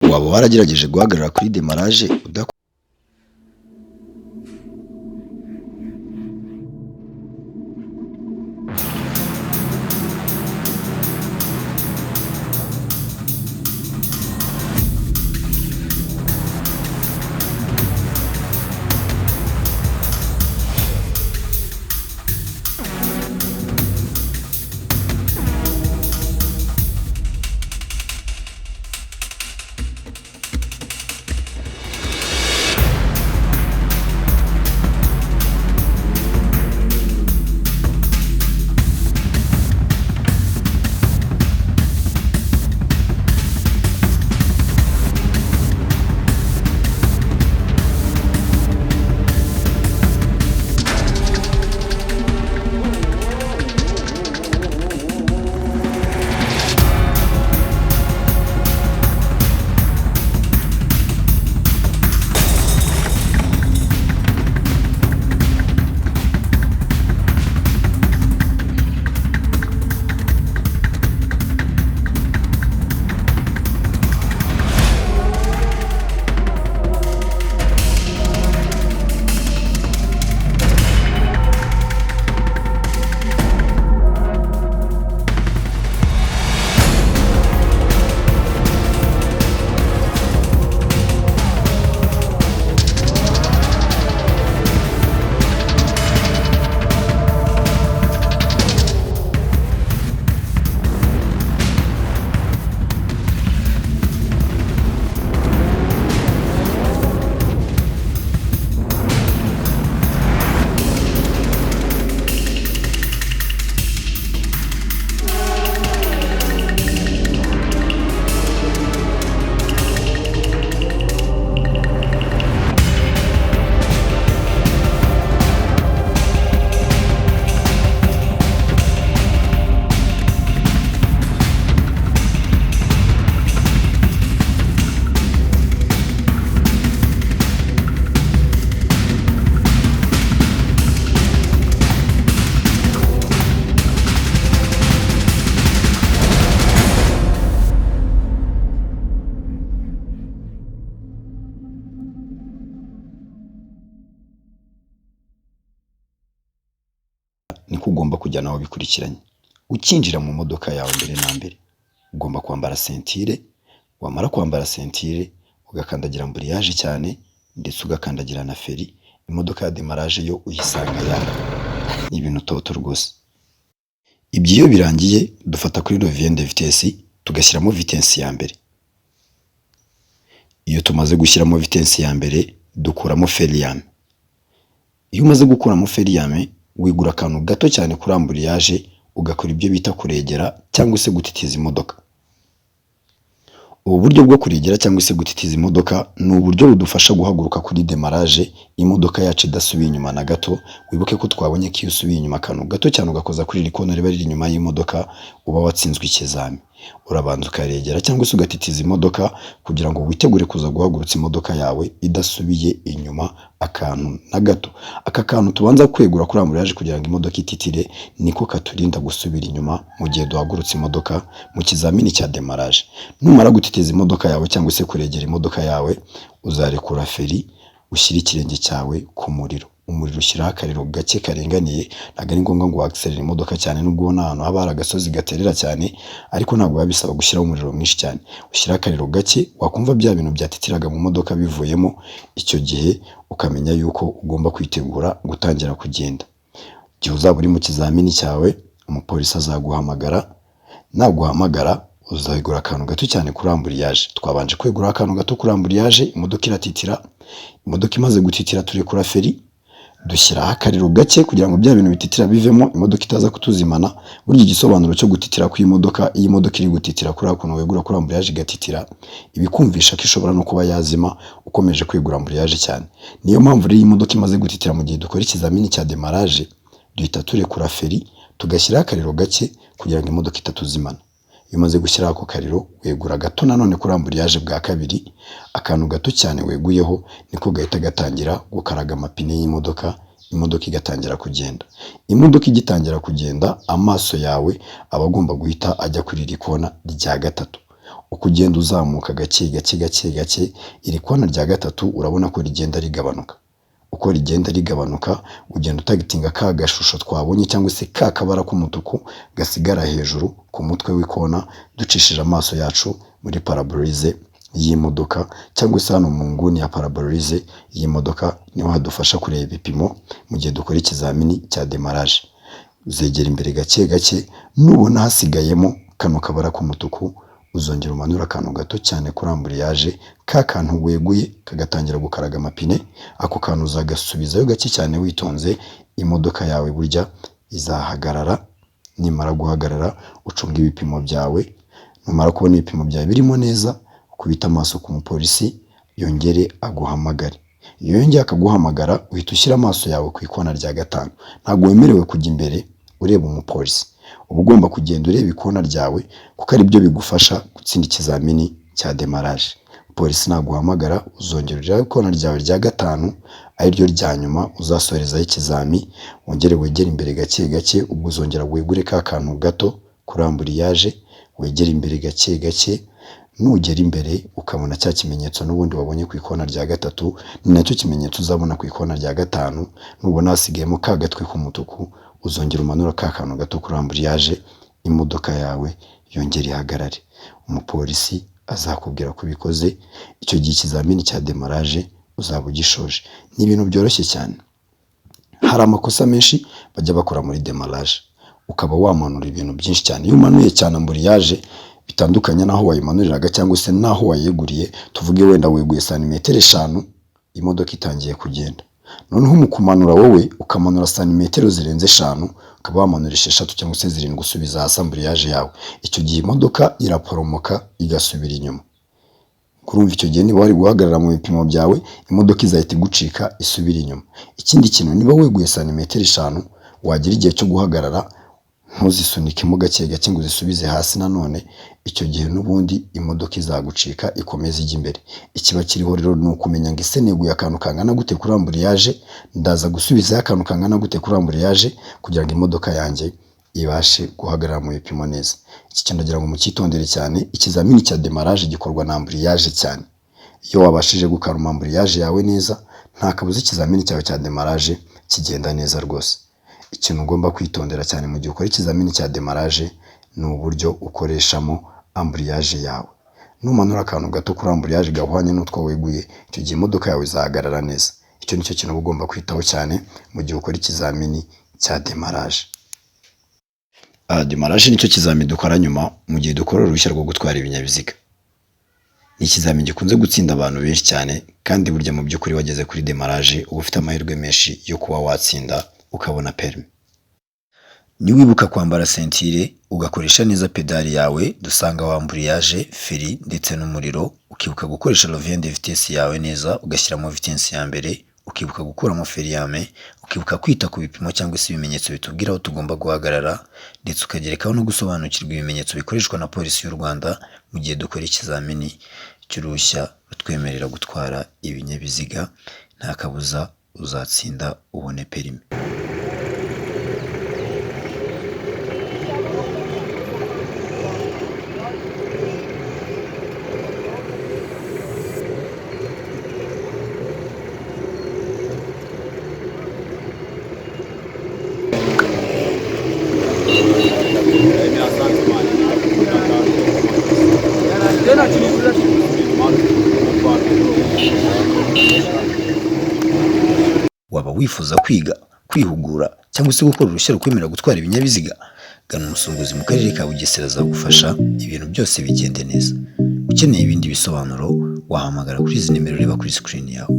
waba waragerageje guhagarara kuri demarage niko ugomba kujya nawe bikurikiranye. Ukinjira mu modoka yawe mbere na mbere ugomba kwambara sentire, wamara kwambara sentire ugakandagira amburiyaje cyane ndetse ugakandagira na feri. Imodoka ya demarage yo uyisanga yaka, ni ibintu toto rwose. Ibyo iyo birangiye dufata kuri levier de vitesse tugashyiramo vitesse ya mbere. Iyo tumaze gushyiramo vitesse ya mbere dukuramo feriyame. Iyo umaze gukuramo feriyame wigura akantu gato cyane kuri amburiyaje ugakora ibyo bita kuregera cyangwa se gutitiza imodoka. Ubu buryo bwo kuregera cyangwa se gutitiza imodoka ni uburyo budufasha guhaguruka kuri demarage imodoka yacu idasubiye inyuma na gato. Wibuke ko twabonye ko iyo usubiye inyuma akantu gato cyane ugakoza kuri rikona riba riri inyuma y'imodoka uba watsinzwe ikizami. Urabanza ukaregera cyangwa se ugatitiza imodoka kugira ngo witegure kuza guhagurutsa imodoka yawe idasubiye inyuma akantu na gato. Aka kantu tubanza kwegura kuri amburiyaje kugira ngo imodoka ititire niko katurinda gusubira inyuma mu gihe duhagurutse imodoka mu kizamini cya demarage. Numara gutitiza imodoka yawe cyangwa se kuregera imodoka yawe uzarekura feri ushyira ikirenge cyawe ku muriro. Umuriro ushyiraho akariro gake karinganiye, ntabwo ari ngombwa ngo wakselere imodoka cyane nubwo ubona ahantu haba hari agasozi gaterera cyane, ariko ntabwo biba bisaba gushyiraho umuriro mwinshi cyane. Ushyiraho akariro gake, wakumva bya bintu byatitiraga mu modoka bivuyemo, icyo gihe ukamenya yuko ugomba kwitegura gutangira kugenda. Igihe uzaba uri mu kizamini cyawe umupolisi azaguhamagara, naguhamagara uzagura akantu gato cyane kuri amburiyaje. Twabanje kwegura akantu gato kuri amburiyaje, imodoka iratitira. Imodoka imaze gutitira turekura feri, dushyiraho akariro gake kugira ngo bya bintu bititira bivemo, imodoka itaza kutuzimana. Burya igisobanuro cyo gutitira kw'imodoka, iyi modoka iri gutitira kuri akuntu wegura kuri amburiyaje igatitira, ibikumvisha ko ishobora no kuba yazima ukomeje kwegura amburiyaje cyane. Niyo mpamvu rero iyi modoka imaze gutitira mu gihe dukora ikizamini cya demarage duhita turekura feri tugashyiraho akariro gake kugira ngo imodoka itatuzimana. Iyo umaze gushyiraho ako kariro wegura gato nanone kuri amburiyaje bwa kabiri, akantu gato cyane weguyeho niko gahita gatangira gukaraga amapine y'imodoka, imodoka igatangira kugenda. Imodoka igitangira kugenda amaso yawe aba agomba guhita ajya kuri iri kona rya gatatu. uko ugenda uzamuka gake gake gake gake, iri kona rya gatatu urabona ko rigenda rigabanuka. Uko rigenda rigabanuka ugenda utagitinga ka gashusho twabonye cyangwa se ka kabara k'umutuku gasigara hejuru ku mutwe w'ikona, ducishije amaso yacu muri parabolize y'imodoka cyangwa se hano mu nguni ya parabolize y'imodoka, niho hadufasha kureba ibipimo mu gihe dukora ikizamini cya demarage. Uzegera imbere gake gake, nubona hasigayemo kano kabara k'umutuku uzongera umanura akantu gato cyane kuri amburiyaje, ka kantu weguye kagatangira gukaraga amapine, ako kantu uzagasubizayo gake cyane witonze, imodoka yawe burya izahagarara. Nimara guhagarara ucunga ibipimo byawe, numara kubona ibipimo byawe birimo neza, ukubita amaso ku mupolisi yongere aguhamagare. Iyo yongeye akaguhamagara uhita ushyira amaso yawe ku ikona rya gatanu. Ntabwo wemerewe kujya imbere ureba umupolisi, uba ugomba kugenda ureba ikona ryawe kuko ari byo bigufasha gutsinda ikizamini cya demarage. Polisi naguhamagara uzongera urebe ikona ryawe rya gatanu, ari ryo rya nyuma uzasorezaho ikizami, wongere wegere imbere gake gake, ubwo uzongera wegure ka kantu gato kuri amburiyaje, wegere imbere gake gake. Nugera imbere ukabona cya kimenyetso n'ubundi wabonye ku ikona rya gatatu, ni nacyo kimenyetso uzabona ku ikona rya gatanu. Nubona hasigayemo ka gatwe k'umutuku uzongera umanura ka kantu gato kuri amburiyaje, imodoka yawe yongera ihagarare. Umupolisi azakubwira ko ubikoze, icyo gihe ikizamini cya demarage uzaba ugishoje. Ni ibintu byoroshye cyane. Hari amakosa menshi bajya bakora muri demarage, ukaba wamanura ibintu byinshi cyane. Iyo umanuye cyane amburiyaje bitandukanye naho wayimanuriraga cyangwa se naho wayeguriye, tuvuge wenda weguye santimetero 5, imodoka itangiye kugenda. Noneho mu kumanura wowe ukamanura santimetero zirenze 5, ukaba wamanura 6 cyangwa se 7 gusubiza hasi amburiyaje yawe, icyo gihe imodoka iraporomoka igasubira inyuma. Kurumva icyo gihe niba wari guhagarara mu bipimo byawe, imodoka izahita igucika isubira inyuma. Ikindi kintu, niba weguye santimetero 5 wagira igihe cyo guhagarara, ntuzisunikemo gake gake ngo uzisubize hasi nanone, icyo gihe n'ubundi imodoka izagucika ikomeza ijya imbere. Ikiba kiriho rero ni ukumenya ngo ese neguye akantu kangana gute kuri amburiyaje, ndaza gusubizaho akantu kangana gute kuri amburiyaje kugira ngo imodoka yanjye ibashe guhagarara mu bipimo neza. Iki kintu ndagira ngo mucyitondere cyane. Ikizamini cya demarage gikorwa na amburiyaje cyane. Iyo wabashije gukaruma amburiyaje yawe neza, nta kabuza ikizamini cyawe cya demarage kigenda neza rwose. Ikintu ugomba kwitondera cyane mu gihe ukora ikizamini cya demarage ni uburyo ukoreshamo amburiyaje yawe. Numanura akantu gato kuri amburiyaje gahwanye n'utwo weguye, icyo gihe imodoka yawe izahagarara neza. Icyo nicyo kintu uba ugomba kwitaho cyane mu gihe ukora ikizamini cya demarage. Demarage nicyo kizamini dukora nyuma mu gihe dukora uruhushya rwo gutwara ibinyabiziga. Ni ikizamini gikunze gutsinda abantu benshi cyane, kandi burya mu by'ukuri wageze kuri demarage uba ufite amahirwe menshi yo kuba watsinda ukabona permis. Niwibuka kwambara sentire, ugakoresha neza pedali yawe, dusanga wa amburiyaje, feri ndetse n'umuriro, ukibuka gukoresha levier de vitesse yawe neza, ugashyiramo vitesse ya mbere, ukibuka gukuramo feri yame, ukibuka kwita ku bipimo cyangwa se ibimenyetso bitubwira aho tugomba guhagarara, ndetse ukagerekaho no gusobanukirwa ibimenyetso bikoreshwa na polisi y'u Rwanda mu gihe dukora ikizamini cy'uruhushya rutwemerera gutwara ibinyabiziga. Nta kabuza uzatsinda ubone permis. Waba wifuza kwiga, kwihugura cyangwa se gukora uruhushya rukwemerera gutwara ibinyabiziga? Gana umusunguzi mu karere ka Bugesera azagufasha ibintu byose bigende neza. Ukeneye ibindi bisobanuro wahamagara kuri izi nimero ureba kuri screen yawe.